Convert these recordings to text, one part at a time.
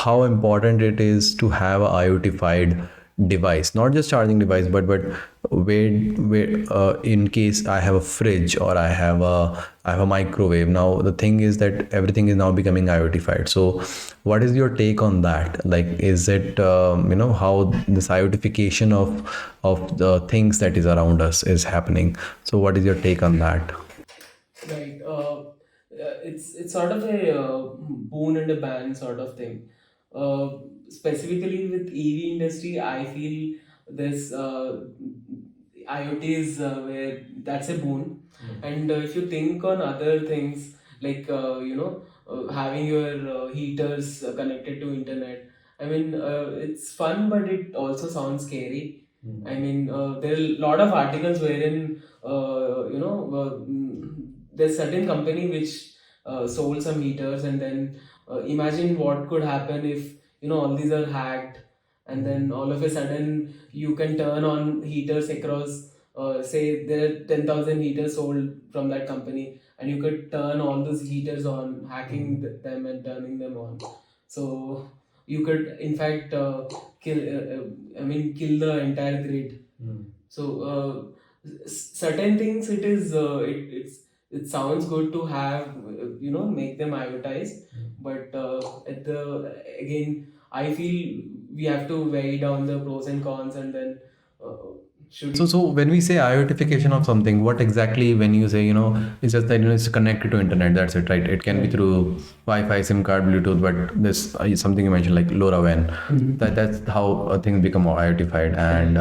how important it is to have a IoT-fied device, not just charging device, but where in case I have a fridge or I have a microwave. Now the thing is that everything is now becoming IoT-fied. So what is your take on that? Like, is it how this IoTification of the things that is around us is happening? So what is your take on that? Right. It's sort of a boon and a ban sort of thing. Specifically with EV industry, I feel this IoT is where that's a boon. And if you think on other things like having your heaters connected to internet, I mean it's fun, but it also sounds scary. I mean, there are a lot of articles wherein there's certain company which sold some heaters, and then imagine what could happen if all these are hacked, and then all of a sudden you can turn on heaters across. Say there are 10,000 heaters sold from that company, and you could turn all those heaters on, hacking them and turning them on. So you could, in fact, kill the entire grid. So certain things, it sounds good to have, make them iotized, but at the again, I feel we have to weigh down the pros and cons, and then uh, should So when we say IoTification of something, what exactly when you say, it's just that, it's connected to internet, that's it, right? It can be through Wi-Fi, SIM card, Bluetooth, but this something you mentioned like LoRaWAN, that's how things become more IoTified. And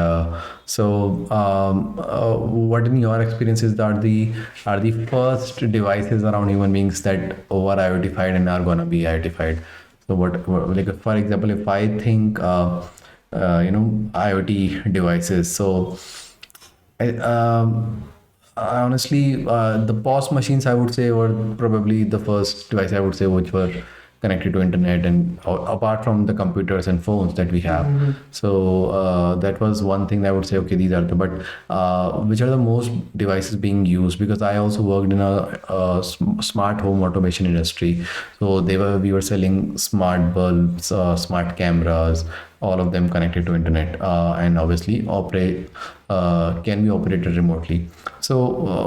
what in your experiences are the first devices around human beings that were IoTified and are gonna be IoTified? So like for example, if I think IoT devices. So I honestly, the POS machines I would say were probably the first device I would say which were connected to internet, and apart from the computers and phones that we have. So that was one thing that I would say, okay, these are the, but which are the most devices being used? Because I also worked in a smart home automation industry. So we were selling smart bulbs, smart cameras, all of them connected to internet, and obviously can be operated remotely. So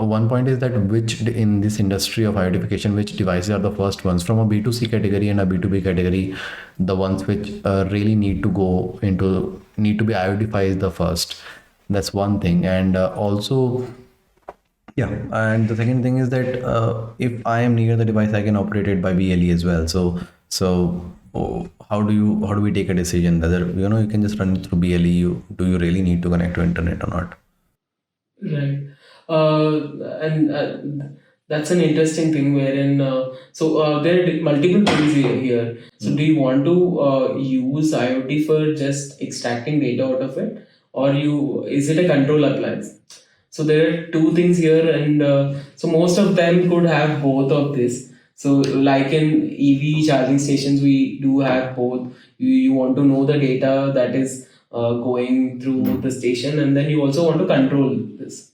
one point is that which in this industry of identification, which devices are the first ones from a B2C category and a B2B category, the ones which really need to be identified is the first. That's one thing. And also, yeah, and the second thing is that if I am near the device, I can operate it by BLE as well. So how do we take a decision whether you can just run it through BLE? Do you really need to connect to internet or not? Right. And that's an interesting thing wherein there are multiple things here. So do you want to use IoT for just extracting data out of it, or is it a control appliance? So there are two things here, and so most of them could have both of this. So like in EV charging stations, we do have both. You want to know the data that is going through the station, and then you also want to control this.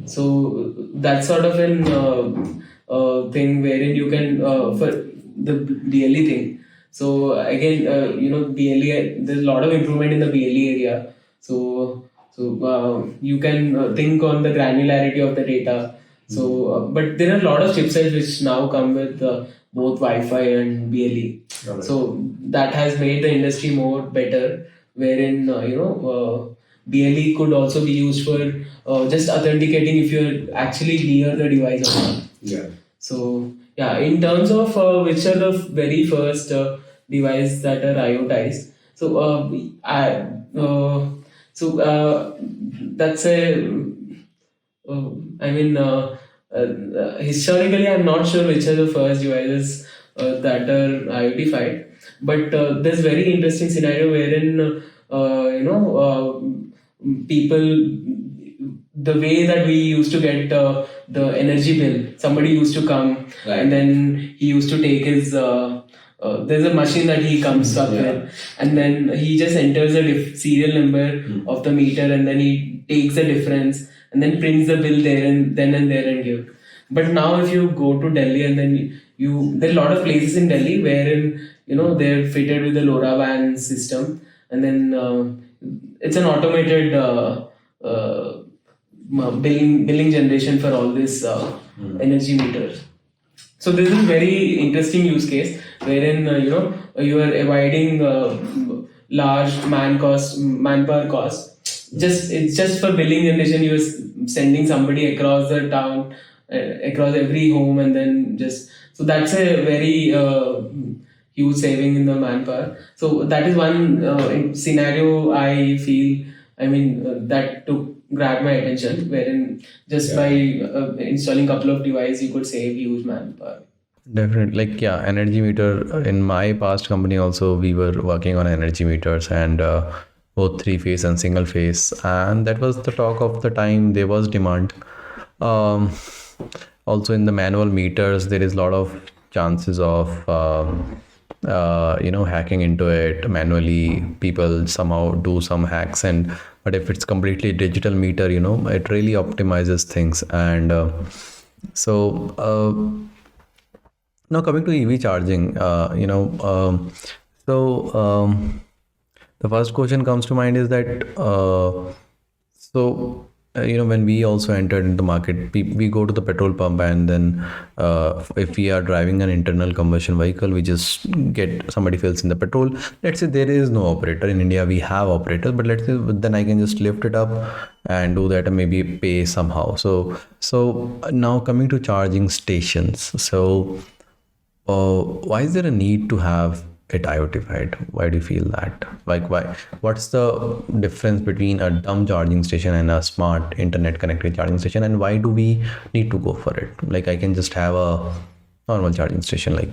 So that's sort of an thing wherein you can for the BLE thing. So again, BLE, there's a lot of improvement in the BLE area. So you can think on the granularity of the data. So but there are a lot of chipsets which now come with both Wi-Fi and BLE. So that has made the industry more better, wherein BLE could also be used for just authenticating if you're actually near the device or not. Yeah. So yeah, in terms of which are the very first device that are IoTized. So I so that's a I mean, historically, I'm not sure which are the first devices that are IoT-fied, but there's very interesting scenario wherein people, the way that we used to get the energy bill, somebody used to come, right, and then he used to take his. There's a machine that he comes up with, and then he just enters the serial number of the meter, and then he takes the difference, and then prints the bill there and then and there and give. But now, if you go to Delhi and then there are a lot of places in Delhi wherein they're fitted with the LoRaWAN system, and then it's an automated uh, billing generation for all this energy meters. So this is very interesting use case wherein you are avoiding large manpower cost. It's just for billing generation. You are sending somebody across the town, across every home, and then just so that's a very huge saving in the manpower. So that is one scenario I feel. I mean that took grab my attention, wherein just by installing couple of devices you could save huge manpower. Definitely, like yeah, energy meter. In my past company also, we were working on energy meters and both three phase and single phase, and that was the talk of the time. There was demand. Um, Also in the manual meters, there is a lot of chances of hacking into it manually. People somehow do some hacks, and but if it's completely digital meter, it really optimizes things. And so now coming to EV charging, the first question comes to mind is that when we also entered into the market, we go to the petrol pump, and then if we are driving an internal combustion vehicle, we just get somebody fills in the petrol. Let's say there is no operator in India. We have operators, but let's say then I can just lift it up and do that and maybe pay somehow. So now coming to charging stations. So why is there a need to have it IoTified? Why do you feel that? Like, why? What's the difference between a dumb charging station and a smart internet connected charging station? And why do we need to go for it? Like, I can just have a normal charging station. Like,